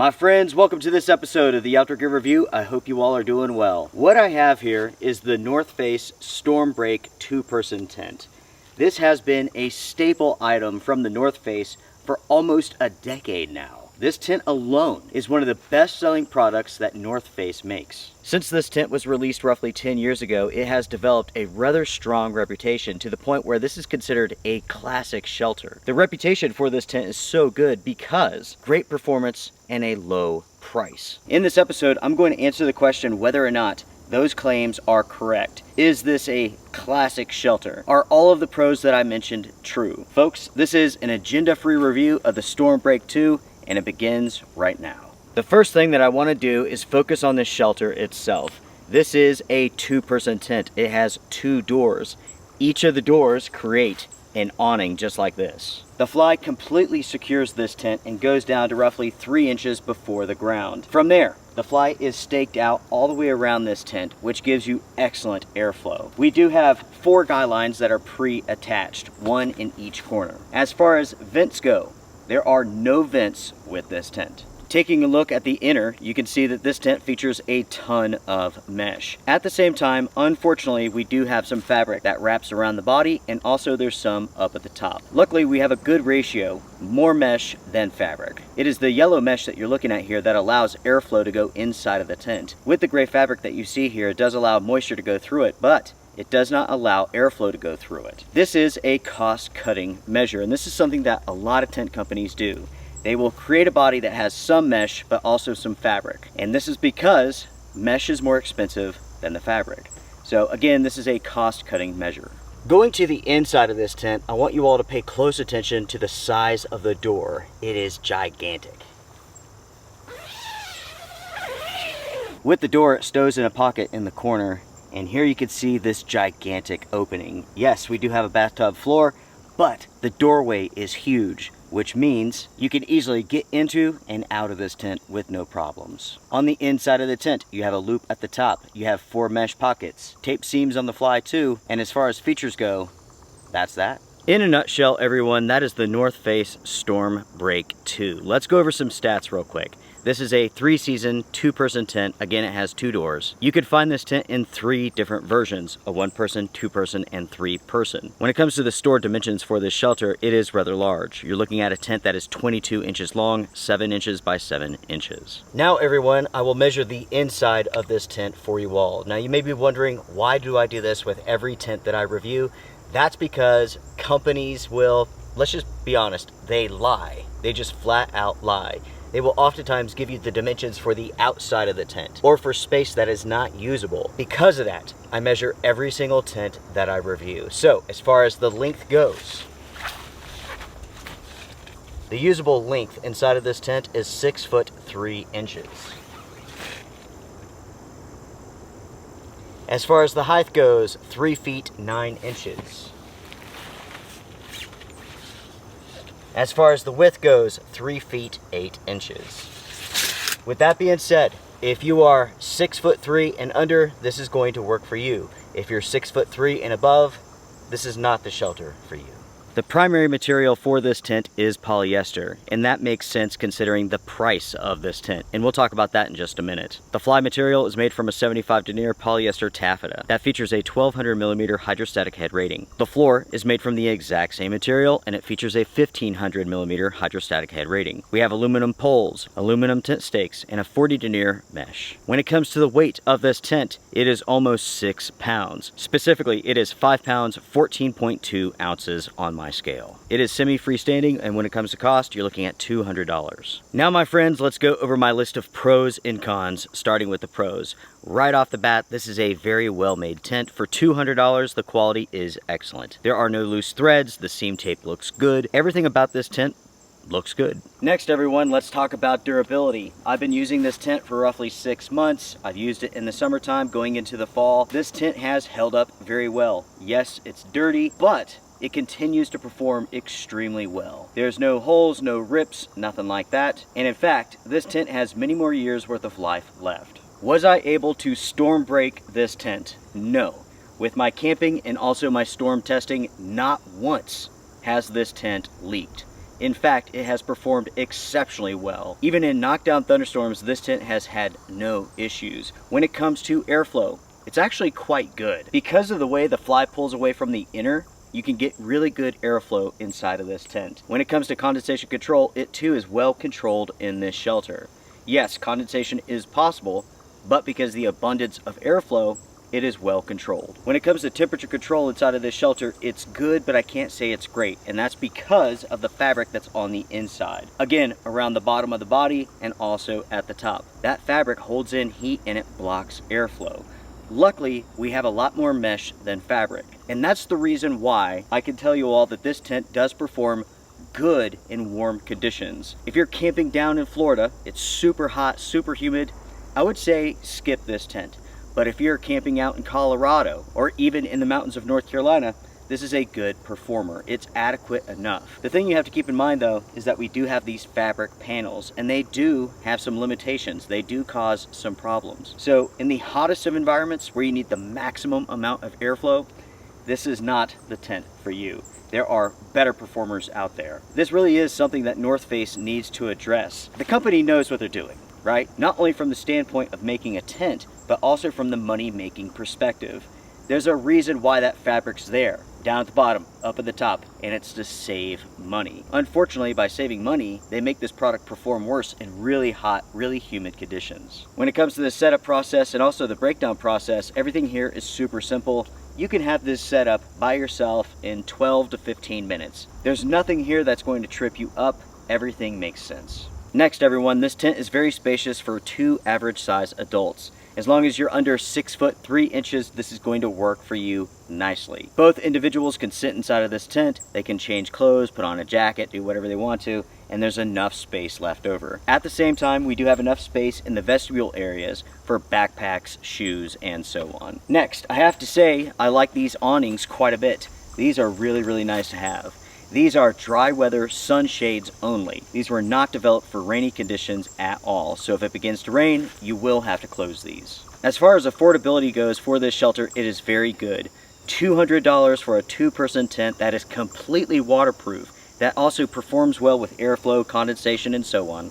My friends, welcome to this episode of the Outdoor Gear Review. I hope you all are doing well. What I have here is the North Face StormBreak 2-person tent. This has been a staple item from the North Face for almost a decade now. This tent alone is one of the best-selling products that North Face makes. Since this tent was released roughly 10 years ago, it has developed a rather strong reputation to the point where this is considered a classic shelter. The reputation for this tent is so good because great performance and a low price. In this episode, I'm going to answer the question whether or not those claims are correct. Is this a classic shelter? Are all of the pros that I mentioned true? Folks, this is an agenda-free review of the StormBreak 2, and it begins right now. The first thing that I want to do is focus on the shelter itself. This is a 2-person tent. It has 2 doors. Each of the doors create an awning just like this. The fly completely secures this tent and goes down to roughly 3 inches before the ground. From there, the fly is staked out all the way around this tent, which gives you excellent airflow. We do have 4 guy lines that are pre-attached, 1 in each corner. As far as vents go, there are no vents with this tent. Taking a look at the inner, you can see that this tent features a ton of mesh. At the same time, unfortunately, we do have some fabric that wraps around the body, and also there's some up at the top. Luckily, we have a good ratio, more mesh than fabric. It is the yellow mesh that you're looking at here that allows airflow to go inside of the tent. With the gray fabric that you see here, it does allow moisture to go through it, but it does not allow airflow to go through it. This is a cost-cutting measure, and this is something that a lot of tent companies do. They will create a body that has some mesh, but also some fabric. And this is because mesh is more expensive than the fabric. So again, this is a cost-cutting measure. Going to the inside of this tent, I want you all to pay close attention to the size of the door. It is gigantic. With the door, it stows in a pocket in the corner. And here you can see this gigantic opening. Yes, we do have a bathtub floor, but the doorway is huge, which means you can easily get into and out of this tent with no problems. On the inside of the tent, you have a loop at the top. You have 4 mesh pockets, tape seams on the fly too, and as far as features go, that's that. In a nutshell, everyone, that is the North Face StormBreak 2. Let's go over some stats real quick. This is a 3-season, 2-person tent. Again, it has 2 doors. You could find this tent in 3 different versions, a 1-person, 2-person, and 3-person. When it comes to the store dimensions for this shelter, it is rather large. You're looking at a tent that is 22 inches long, 7 inches by 7 inches. Now, everyone, I will measure the inside of this tent for you all. Now, you may be wondering, why do I do this with every tent that I review? That's because companies will, let's just be honest, they lie. They just flat out lie. They will oftentimes give you the dimensions for the outside of the tent or for space that is not usable. Because of that, I measure every single tent that I review. So as far as the length goes, the usable length inside of this tent is 6 foot 3 inches. As far as the height goes, 3 feet 9 inches. As far as the width goes, 3 feet 8 inches. With that being said, if you are 6 foot 3 and under, this is going to work for you. If you're 6 foot 3 and above, this is not the shelter for you. The primary material for this tent is polyester, and that makes sense considering the price of this tent, and we'll talk about that in just a minute. The fly material is made from a 75 denier polyester taffeta that features a 1200 millimeter hydrostatic head rating. The floor is made from the exact same material, and it features a 1500 millimeter hydrostatic head rating. We have aluminum poles, aluminum tent stakes, and a 40 denier mesh. When it comes to the weight of this tent, it is almost 6 pounds. Specifically, it is 5 pounds, 14.2 ounces on my scale. It is semi-freestanding, and when it comes to cost, you're looking at $200. Now, my friends, let's go over my list of pros and cons, starting with the pros. Right off the bat, this is a very well-made tent. For $200, the quality is excellent. There are no loose threads, the seam tape looks good. Everything about this tent looks good. Next, everyone, let's talk about durability. I've been using this tent for roughly 6 months. I've used it in the summertime, going into the fall. This tent has held up very well. Yes, it's dirty, but it continues to perform extremely well. There's no holes, no rips, nothing like that. And in fact, this tent has many more years worth of life left. Was I able to storm break this tent? No. With my camping and also my storm testing, not once has this tent leaked. In fact, it has performed exceptionally well. Even in knockdown thunderstorms, this tent has had no issues. When it comes to airflow, it's actually quite good. Because of the way the fly pulls away from the inner, you can get really good airflow inside of this tent. When it comes to condensation control, it too is well controlled in this shelter. Yes, condensation is possible, but because of the abundance of airflow, it is well controlled. When it comes to temperature control inside of this shelter, it's good, but I can't say it's great, and that's because of the fabric that's on the inside. Again, around the bottom of the body and also at the top. That fabric holds in heat and it blocks airflow. Luckily, we have a lot more mesh than fabric, and that's the reason why I can tell you all that this tent does perform good in warm conditions. If you're camping down in Florida, it's super hot, super humid, I would say skip this tent. But if you're camping out in Colorado or even in the mountains of North Carolina, this is a good performer. It's adequate enough. The thing you have to keep in mind though is that we do have these fabric panels, and they do have some limitations. They do cause some problems. So in the hottest of environments where you need the maximum amount of airflow, this is not the tent for you. There are better performers out there. This really is something that North Face needs to address. The company knows what they're doing, right? Not only from the standpoint of making a tent, but also from the money-making perspective. There's a reason why that fabric's there, down at the bottom, up at the top, and it's to save money. Unfortunately, by saving money, they make this product perform worse in really hot, really humid conditions. When it comes to the setup process and also the breakdown process, everything here is super simple. You can have this set up by yourself in 12 to 15 minutes. There's nothing here that's going to trip you up. Everything makes sense. Next, everyone, this tent is very spacious for 2 average size adults. As long as you're under 6 foot 3 inches, this is going to work for you nicely. Both individuals can sit inside of this tent. They can change clothes, put on a jacket, do whatever they want to, and there's enough space left over. At the same time, we do have enough space in the vestibule areas for backpacks, shoes, and so on. Next, I have to say, I like these awnings quite a bit. These are really, really nice to have. These are dry weather sunshades only. These were not developed for rainy conditions at all, so if it begins to rain, you will have to close these. As far as affordability goes for this shelter, it is very good. $200 for a 2-person tent that is completely waterproof, that also performs well with airflow, condensation, and so on.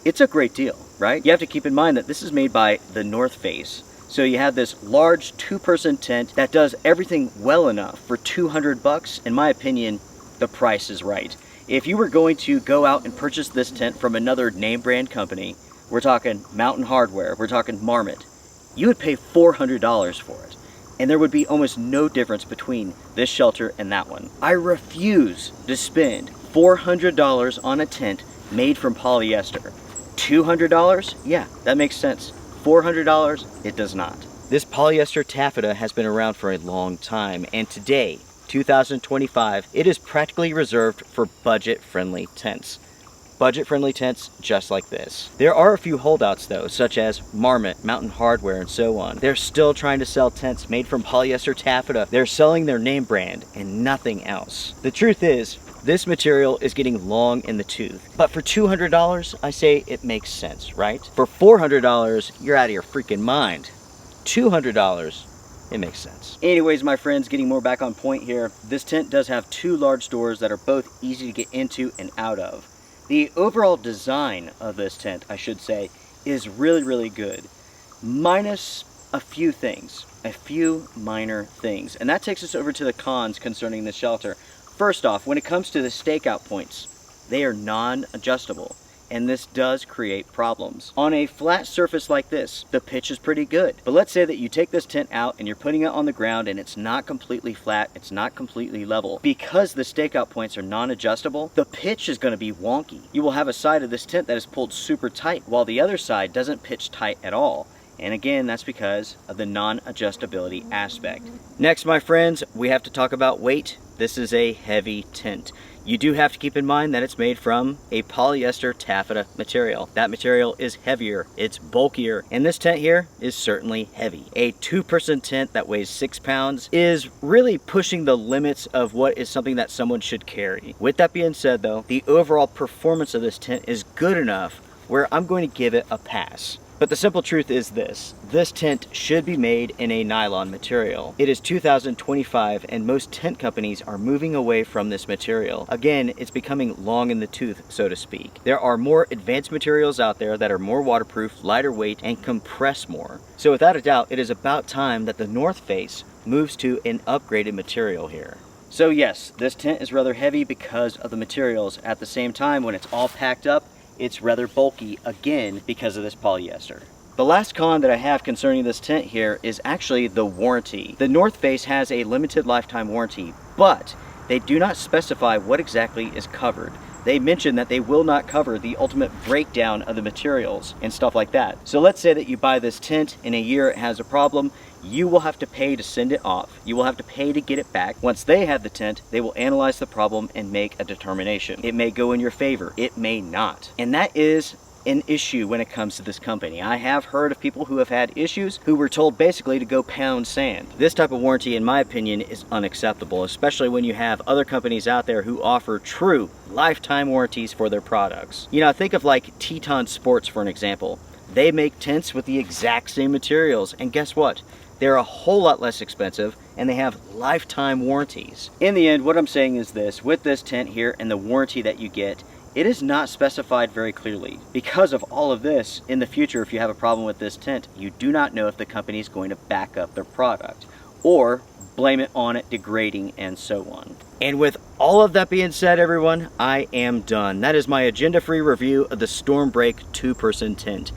It's a great deal, right? You have to keep in mind that this is made by the North Face. So you have this large 2-person tent that does everything well enough for $200. In my opinion, the price is right. If you were going to go out and purchase this tent from another name brand company, we're talking Mountain Hardware, we're talking Marmot, you would pay $400 for it. And there would be almost no difference between this shelter and that one. I refuse to spend $400 on a tent made from polyester. $200? Yeah, that makes sense. $400? It does not. This polyester taffeta has been around for a long time, and today, 2025, it is practically reserved for budget-friendly tents. Budget-friendly tents just like this. There are a few holdouts though, such as Marmot, Mountain Hardware, and so on. They're still trying to sell tents made from polyester taffeta. They're selling their name brand and nothing else. The truth is, this material is getting long in the tooth. But for $200, I say it makes sense, right? For $400, you're out of your freaking mind. $200, it makes sense. Anyways, my friends, getting more back on point here, this tent does have 2 large doors that are both easy to get into and out of. The overall design of this tent, I should say, is really, really good. Minus a few things, a few minor things. And that takes us over to the cons concerning this shelter. First off, when it comes to the stakeout points, they are non-adjustable. And this does create problems. On a flat surface like this, the pitch is pretty good. But let's say that you take this tent out and you're putting it on the ground and it's not completely flat, it's not completely level. Because the stakeout points are non-adjustable, the pitch is going to be wonky. You will have a side of this tent that is pulled super tight, while the other side doesn't pitch tight at all. And again, that's because of the non-adjustability aspect. Next, my friends, we have to talk about weight. This is a heavy tent. You do have to keep in mind that it's made from a polyester taffeta material. That material is heavier, it's bulkier, and this tent here is certainly heavy. A 2-person tent that weighs 6 pounds is really pushing the limits of what is something that someone should carry. With that being said though, the overall performance of this tent is good enough where I'm going to give it a pass. But the simple truth is this tent should be made in a nylon material. It is 2025 and most tent companies are moving away from this material. Again, it's becoming long in the tooth, so to speak. There are more advanced materials out there that are more waterproof, lighter weight, and compress more. So without a doubt, it is about time that the North Face moves to an upgraded material here. So yes, this tent is rather heavy because of the materials. At the same time, when it's all packed up, it's rather bulky again because of this polyester. The last con that I have concerning this tent here is actually the warranty. The North Face has a limited lifetime warranty, but they do not specify what exactly is covered. They mention that they will not cover the ultimate breakdown of the materials and stuff like that. So let's say that you buy this tent, in a year it has a problem, you will have to pay to send it off. You will have to pay to get it back. Once they have the tent, they will analyze the problem and make a determination. It may go in your favor, it may not. And that is an issue when it comes to this company. I have heard of people who have had issues who were told basically to go pound sand. This type of warranty, in my opinion, is unacceptable, especially when you have other companies out there who offer true lifetime warranties for their products. You know, think of like Teton Sports for an example. They make tents with the exact same materials, and guess what? They're a whole lot less expensive and they have lifetime warranties. In the end, what I'm saying is this: with this tent here and the warranty that you get, it is not specified very clearly. Because of all of this, in the future, if you have a problem with this tent, you do not know if the company is going to back up their product or blame it on it degrading and so on. And with all of that being said, everyone, I am done. That is my agenda-free review of the StormBreak 2-person tent.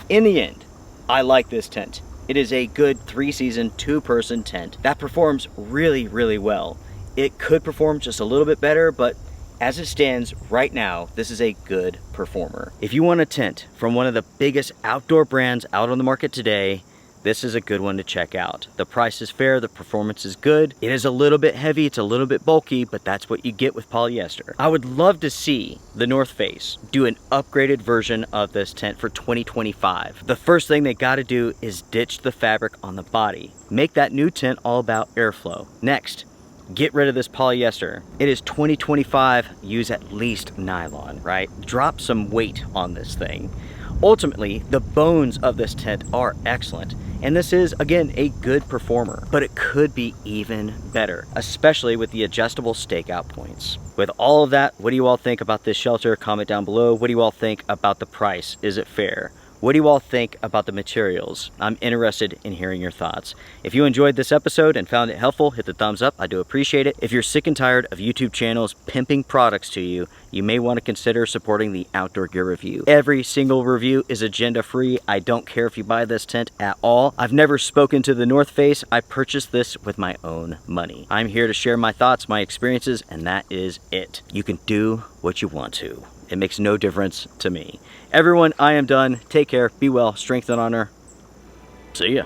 In the end, I like this tent. It is a good 3-season, 2-person tent that performs really, really well. It could perform just a little bit better, but as it stands right now, this is a good performer. If you want a tent from one of the biggest outdoor brands out on the market today, this is a good one to check out. The price is fair, the performance is good. It is a little bit heavy, it's a little bit bulky, but that's what you get with polyester. I would love to see the North Face do an upgraded version of this tent for 2025. The first thing they gotta do is ditch the fabric on the body. Make that new tent all about airflow. Next, get rid of this polyester. It is 2025, use at least nylon, right? Drop some weight on this thing. Ultimately, the bones of this tent are excellent, and this is, again, a good performer, but it could be even better, especially with the adjustable stakeout points. With all of that, what do you all think about this shelter? Comment down below. What do you all think about the price? Is it fair? What do you all think about the materials? I'm interested in hearing your thoughts. If you enjoyed this episode and found it helpful, hit the thumbs up. I do appreciate it. If you're sick and tired of YouTube channels pimping products to you, you may want to consider supporting the Outdoor Gear Review. Every single review is agenda free. I don't care if you buy this tent at all. I've never spoken to the North Face. I purchased this with my own money. I'm here to share my thoughts, my experiences, and that is it. You can do what you want to. It makes no difference to me. Everyone, I am done. Take care, be well, strength and honor. See ya.